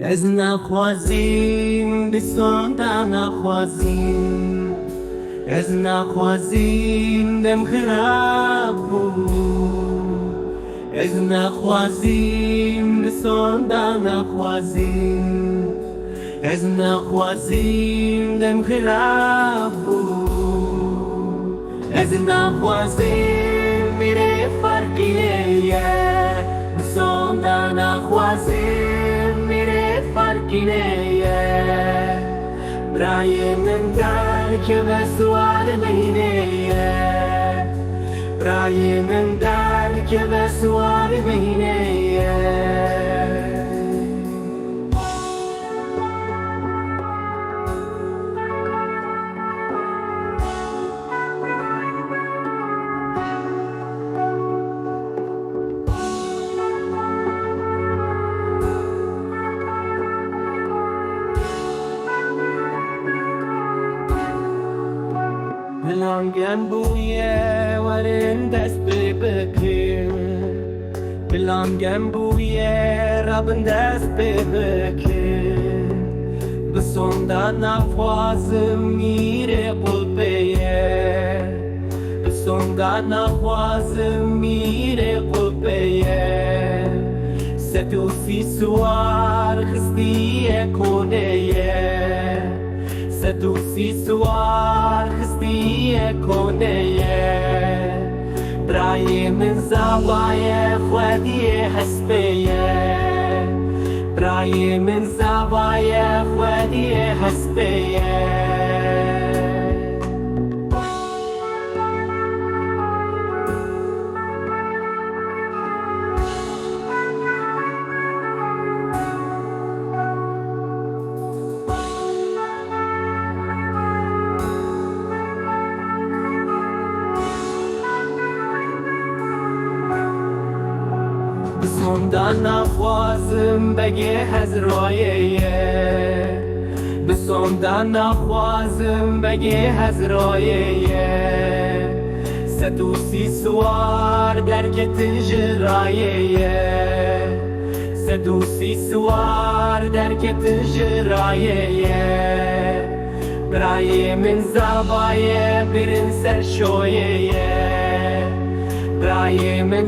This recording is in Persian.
از نخوازیم بسوندن نخوازیم، از نخوازیم دم خراب بود، از نخوازیم بسوندن نخوازیم، از نخوازیم دم خراب بود، از نخوازیم میره فرقیه بسوندن نخوازیم میره فرقیه برای من در که به سوال بینه، برای من در که به سوال بینه. بلانگم بویه ورن دست بکن، بلانگم بویه ربن دست بکن، بسوندن نخوازم میره قلبیه، بسوندن نخوازم میره قلبیه، ستوسی سوار خستیه کنیه، ستوسی سوار خستیه کنیه برای من زوایه خودیه حسبیه، برای من زوایه خودیه حسبیه. بسوندن نخوازم بگه هزرایه، بسوندن نخوازم بگه هزرایه، ستوسی سوار درکت جرایه، ستوسی سوار درکت جرایه برای من زبایه برن سر شویه، برای من